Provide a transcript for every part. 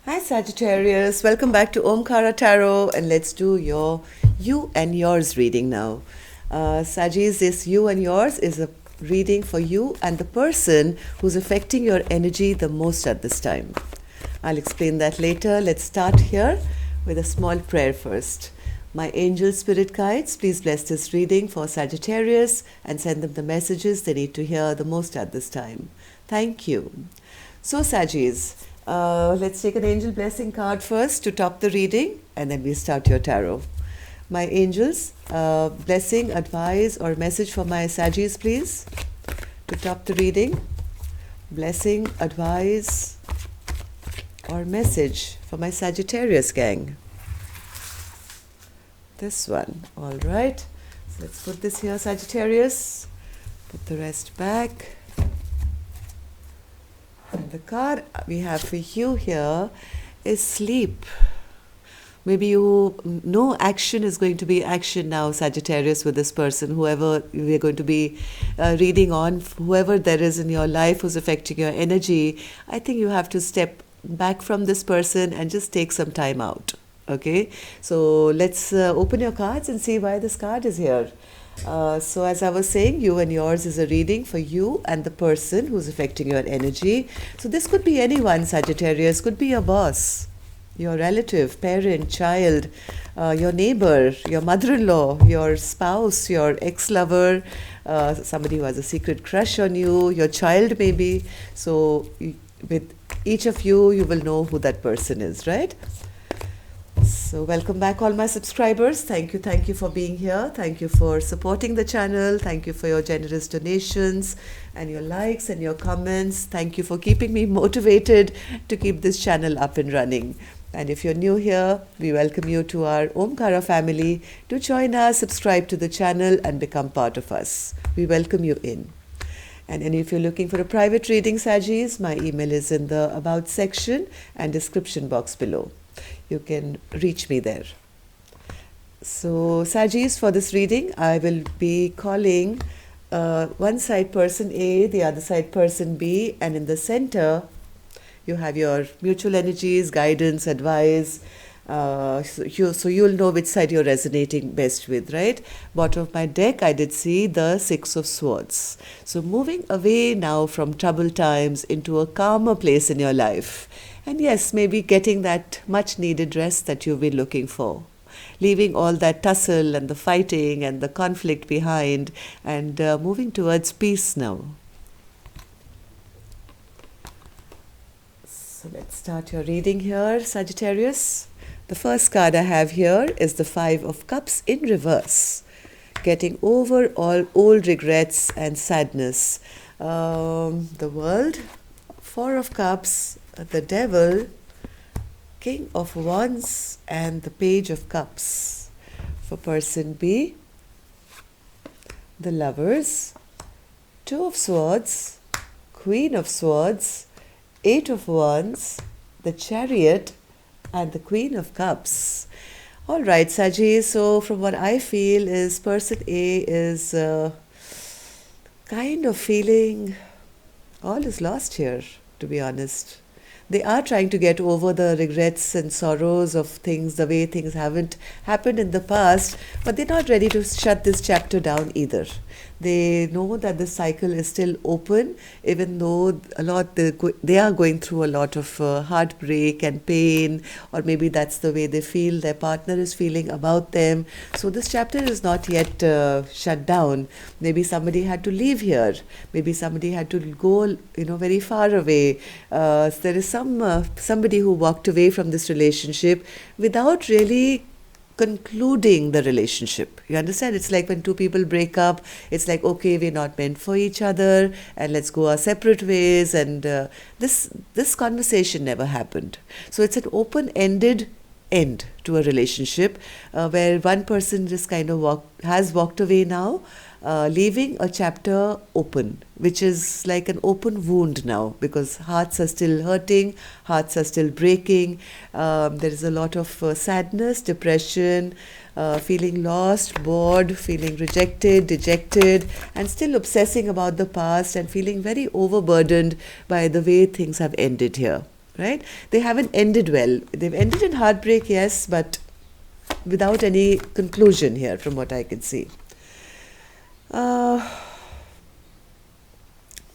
Hi Sagittarius, welcome back to Omkara Tarot, and let's do your you and yours reading now. Saggis, this you and yours is a reading for you and the person who's affecting your energy the most at this time. I'll explain that later. Let's start here with a small prayer first. My angel spirit guides, please bless this reading for Sagittarius and send them the messages they need to hear the most at this time. Thank you. So Saggis, let's take an angel blessing card first to top the reading, and then we start your tarot. My angels, blessing, advice, or message for my Saggis, please, to top the reading. Blessing, advice, or message for my Sagittarius gang. This one, all right. So let's put this here, Sagittarius. Put the rest back. And the card we have for you here is sleep. Maybe you know action is going to be action now, Sagittarius, with this person, whoever we're going to be reading on, whoever there is in your life who's affecting your energy. I think you have to step back from this person and just take some time out. Okay, so let's open your cards and see why this card is here. So as I was saying, you and yours is a reading for you and the person who's affecting your energy. So this could be anyone, Sagittarius, could be your boss, your relative, parent, child, your neighbor, your mother-in-law, your spouse, your ex-lover, somebody who has a secret crush on you, your child maybe. So with each of you, you will know who that person is, right? So welcome back all my subscribers. Thank you for being here. Thank you for supporting the channel. Thank you for your generous donations and your likes and your comments. Thank you for keeping me motivated to keep this channel up and running. And if you're new here, we welcome you to our Omkara family. To join us, subscribe to the channel and become part of us. We welcome you in. And if you're looking for a private reading, Saggis, my email is in the About section and description box below. You can reach me there. So Saggis, for this reading, I will be calling one side person A, the other side person B, and in the center, you have your mutual energies, guidance, advice. So you'll know which side you're resonating best with, right? Bottom of my deck, I did see the Six of Swords. So moving away now from troubled times into a calmer place in your life. And yes, maybe getting that much needed rest that you've been looking for. Leaving all that tussle and the fighting and the conflict behind and moving towards peace now. So let's start your reading here, Sagittarius. The first card I have here is the Five of Cups in reverse. Getting over all old regrets and sadness. The World, Four of Cups, the Devil, King of Wands, and the Page of Cups. For person B, the Lovers, Two of Swords, Queen of Swords, Eight of Wands, the Chariot, and the Queen of Cups. All right, Saji, so from what I feel is person A is kind of feeling all is lost here, to be honest. They are trying to get over the regrets and sorrows of things, the way things haven't happened in the past, but they're not ready to shut this chapter down either. They know that the cycle is still open, even though they are going through a lot of heartbreak and pain, or maybe that's the way they feel their partner is feeling about them. So this chapter is not yet shut down. Maybe somebody had to leave here. Maybe somebody had to go, very far away. There is somebody who walked away from this relationship without really concluding the relationship. You understand? It's like when two people break up, it's like, okay, we're not meant for each other and let's go our separate ways, and this conversation never happened. So it's an open-ended end to a relationship where one person just kind of has walked away now, leaving a chapter open, which is like an open wound now, because hearts are still hurting, hearts are still breaking. There is a lot of sadness, depression, feeling lost, bored, feeling rejected, dejected, and still obsessing about the past and feeling very overburdened by the way things have ended here. right? They haven't ended well. They've ended in heartbreak, yes, but without any conclusion here from what I can see. Uh,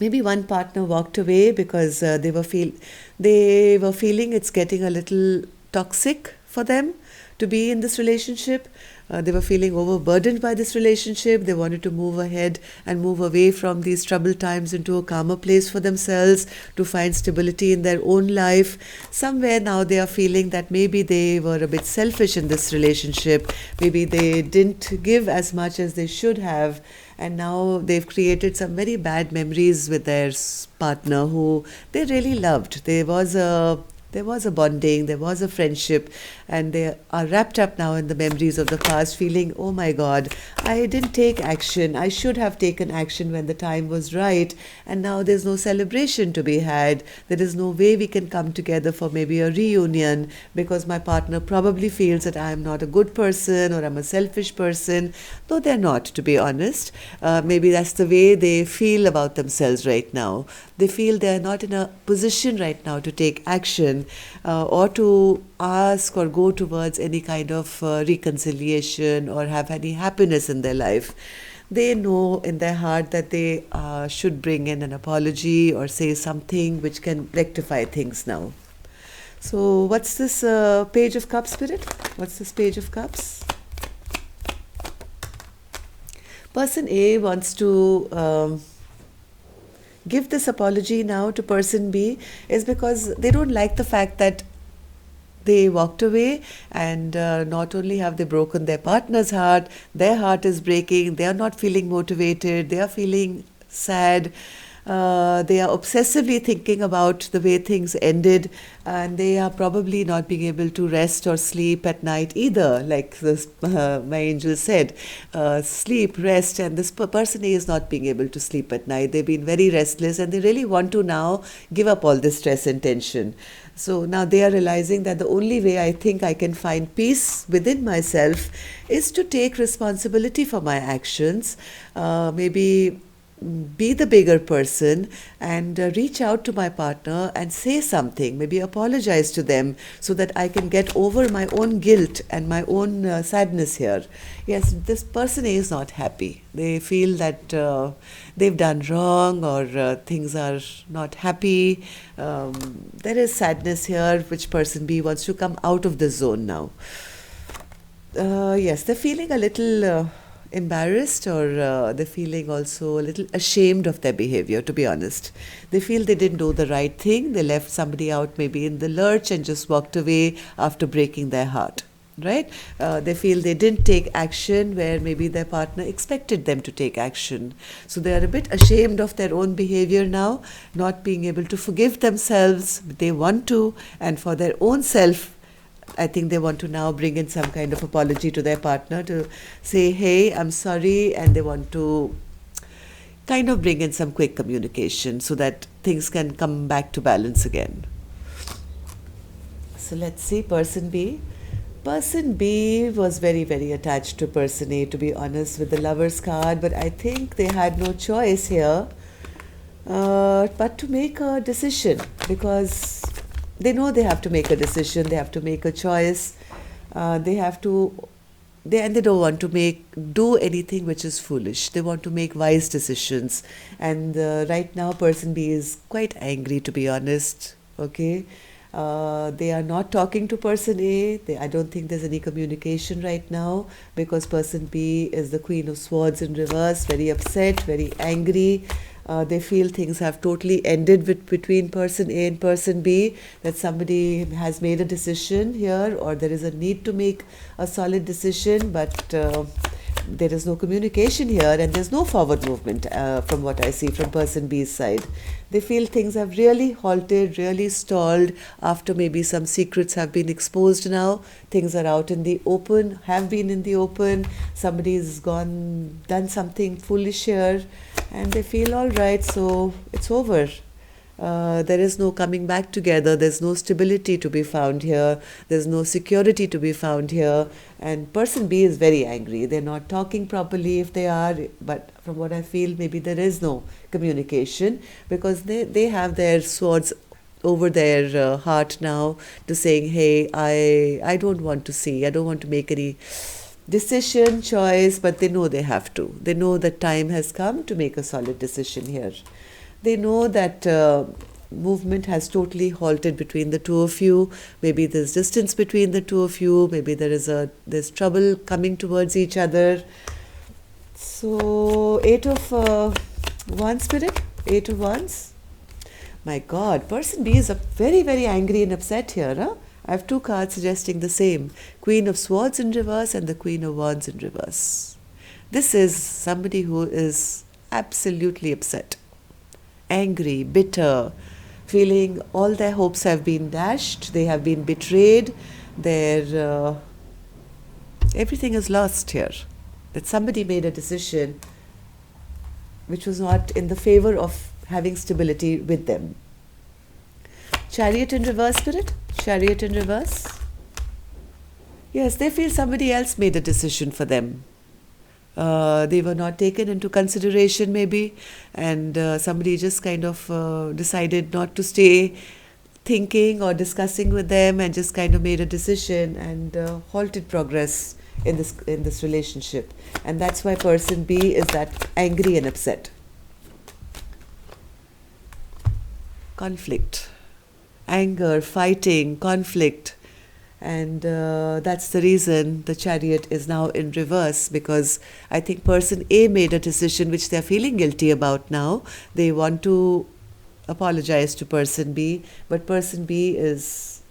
Maybe one partner walked away because they were feeling it's getting a little toxic for them to be in this relationship. They were feeling overburdened by this relationship. They wanted to move ahead and move away from these troubled times into a calmer place for themselves, to find stability in their own life. Somewhere now they are feeling that maybe they were a bit selfish in this relationship. Maybe they didn't give as much as they should have. And now they've created some very bad memories with their partner who they really loved. There was a bonding, there was a friendship, and they are wrapped up now in the memories of the past, feeling, oh my God, I didn't take action. I should have taken action when the time was right, and now there's no celebration to be had. There is no way we can come together for maybe a reunion because my partner probably feels that I'm not a good person or I'm a selfish person, though they're not, to be honest. Maybe that's the way they feel about themselves right now. They feel they're not in a position right now to take action or to ask or go towards any kind of reconciliation or have any happiness in their life. They know in their heart that they should bring in an apology or say something which can rectify things now. So, what's this Page of Cups, Spirit? What's this Page of Cups? Person A wants to give this apology now to person B is because they don't like the fact that they walked away, and not only have they broken their partner's heart, their heart is breaking, they are not feeling motivated, they are feeling sad. They are obsessively thinking about the way things ended, and they are probably not being able to rest or sleep at night either, like this, my angel said. Sleep, rest, and this person is not being able to sleep at night. They've been very restless, and they really want to now give up all this stress and tension. So now they are realizing that the only way I think I can find peace within myself is to take responsibility for my actions, maybe be the bigger person, and reach out to my partner and say something, maybe apologize to them so that I can get over my own guilt and my own sadness here. Yes, this person is not happy. They feel that they've done wrong, or things are not happy. There is sadness here, which person B wants to come out of the zone now. Yes, they're feeling a little embarrassed, or they're feeling also a little ashamed of their behavior, to be honest. They feel they didn't do the right thing. They left somebody out maybe in the lurch and just walked away after breaking their heart, right? They feel they didn't take action where maybe their partner expected them to take action. So they are a bit ashamed of their own behavior now, not being able to forgive themselves. They want to, and for their own self, I think they want to now bring in some kind of apology to their partner to say, hey, I'm sorry, and they want to kind of bring in some quick communication so that things can come back to balance again. So let's see, person B. Person B was very, very attached to person A, to be honest, with the Lover's card, but I think they had no choice here but to make a decision, because they know they have to make a decision, they have to make a choice, they don't want to do anything which is foolish. They want to make wise decisions, and right now person B is quite angry, to be honest. Okay, they are not talking to person A. I don't think there's any communication right now, because person B is the Queen of Swords in reverse, very upset, very angry. They feel things have totally ended between person A and person B, that somebody has made a decision here, or there is a need to make a solid decision, but there is no communication here, and there's no forward movement from what I see from person B's side. They feel things have really halted, really stalled after maybe some secrets have been exposed now. Things are out in the open, have been in the open. Somebody's done something foolish here, and they feel all right, so it's over. There is no coming back together. There's no stability to be found here. There's no security to be found here. And person B is very angry. They're not talking properly if they are, but from what I feel, maybe there is no communication, because they have their swords over their heart now to saying, hey, I don't want to see, I don't want to make any decision, choice, but they know they have to. They know that time has come to make a solid decision here. They know that movement has totally halted between the two of you. Maybe there's distance between the two of you. Maybe there's trouble coming towards each other. So, Eight of Wands, Spirit, Eight of Wands. My God, person B is very, very angry and upset here. Huh? I have two cards suggesting the same. Queen of Swords in reverse and the Queen of Wands in reverse. This is somebody who is absolutely upset, angry, bitter, feeling all their hopes have been dashed, they have been betrayed, everything is lost here. That somebody made a decision which was not in the favor of having stability with them. Chariot in reverse, Spirit. Chariot in reverse. Yes, they feel somebody else made a decision for them. They were not taken into consideration maybe, and somebody just kind of decided not to stay thinking or discussing with them and just kind of made a decision and halted progress in this relationship. And that's why person B is that angry and upset. Conflict, anger, fighting, conflict. And that's the reason the Chariot is now in reverse, because I think person A made a decision which they're feeling guilty about now. They want to apologize to person B, but person B is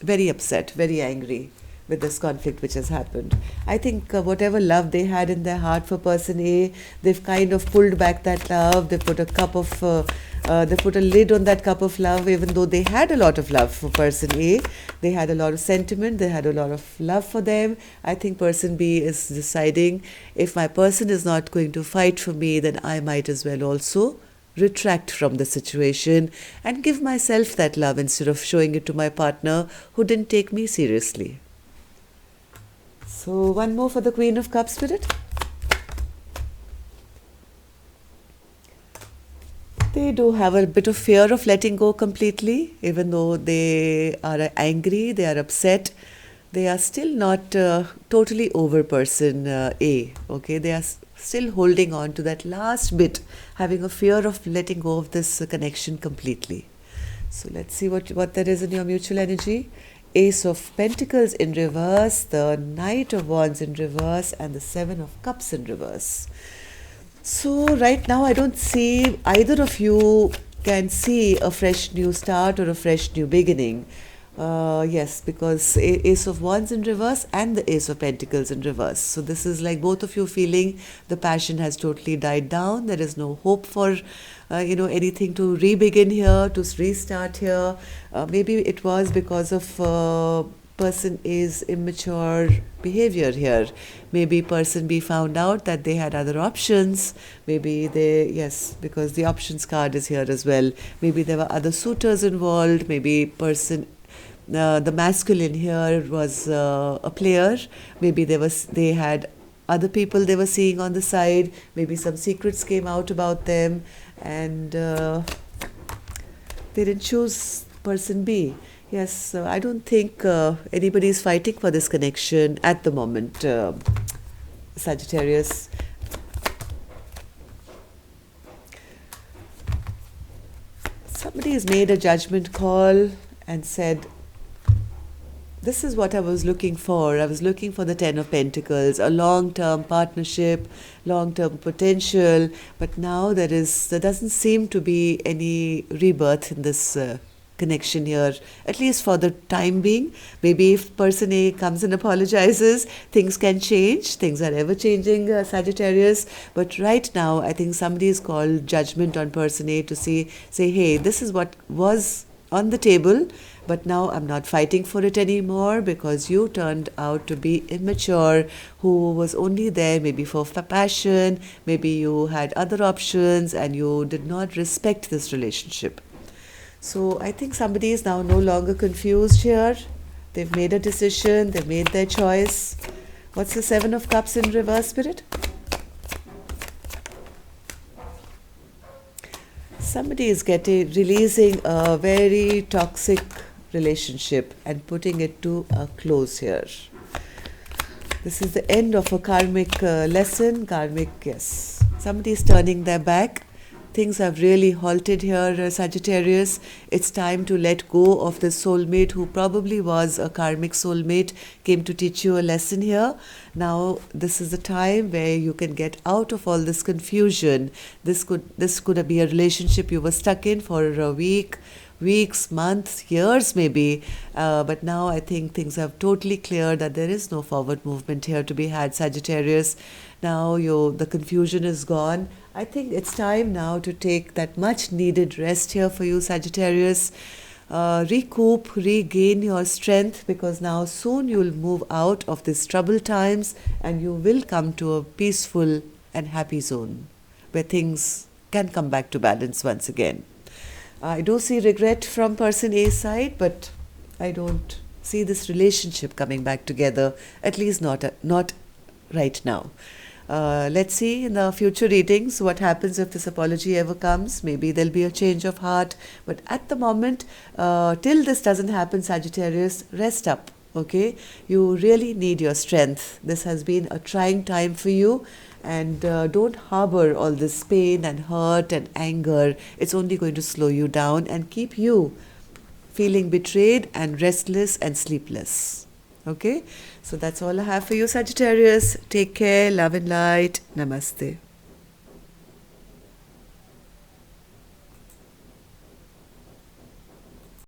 very upset, very angry with this conflict which has happened. I think whatever love they had in their heart for person A, they've kind of pulled back that love. They put they put a lid on that cup of love, even though they had a lot of love for person A. They had a lot of sentiment, they had a lot of love for them. I think person B is deciding, if my person is not going to fight for me, then I might as well also retract from the situation and give myself that love instead of showing it to my partner who didn't take me seriously. So one more for the Queen of Cups, Spirit. They do have a bit of fear of letting go completely, even though they are angry, they are upset. They are still not totally over person A. Okay, they are still holding on to that last bit, having a fear of letting go of this connection completely. So let's see what there is in your mutual energy. Ace of Pentacles in reverse, the Knight of Wands in reverse, and the Seven of Cups in reverse. So right now I don't see either of you can see a fresh new start or a fresh new beginning. Yes, because Ace of Wands in reverse and the Ace of Pentacles in reverse. So this is like both of you feeling the passion has totally died down. There is no hope for anything to re-begin here, to restart here. Maybe it was because of person A's immature behavior here. Maybe person B found out that they had other options. Maybe because the options card is here as well. Maybe there were other suitors involved. Maybe the masculine here was a player. Maybe they had other people they were seeing on the side. Maybe some secrets came out about them, and they didn't choose person B. Yes, I don't think anybody is fighting for this connection at the moment, Sagittarius. Somebody has made a judgment call and said, this is what I was looking for. I was looking for the Ten of Pentacles, a long-term partnership, long-term potential. But now there doesn't seem to be any rebirth in this connection here, at least for the time being. Maybe if person A comes and apologizes, things can change. Things are ever changing, Sagittarius. But right now, I think somebody is called judgment on person A to say, hey, this is what was on the table, but now I'm not fighting for it anymore because you turned out to be immature, who was only there maybe for passion, maybe you had other options and you did not respect this relationship. So I think somebody is now no longer confused here. They've made a decision, they've made their choice. What's the Seven of Cups in reverse, Spirit? Somebody is releasing a very toxic relationship and putting it to a close here. This is the end of a karmic lesson. Karmic, yes. Somebody is turning their back. Things have really halted here, Sagittarius. It's time to let go of the soulmate who probably was a karmic soulmate, came to teach you a lesson here. Now, this is the time where you can get out of all this confusion. This could be a relationship you were stuck in for a weeks, months, years maybe. But now I think things have totally cleared, that there is no forward movement here to be had, Sagittarius. Now the confusion is gone. I think it's time now to take that much needed rest here for you, Sagittarius. Recoup, regain your strength, because now soon you'll move out of these troubled times and you will come to a peaceful and happy zone where things can come back to balance once again. I do see regret from person A's side, but I don't see this relationship coming back together, at least not right now. Let's see in the future readings what happens if this apology ever comes. Maybe there'll be a change of heart. But at the moment, till this doesn't happen, Sagittarius, rest up, okay? You really need your strength. This has been a trying time for you. And don't harbor all this pain and hurt and anger. It's only going to slow you down and keep you feeling betrayed and restless and sleepless. Okay, so that's all I have for you, Sagittarius. Take care, love and light. Namaste.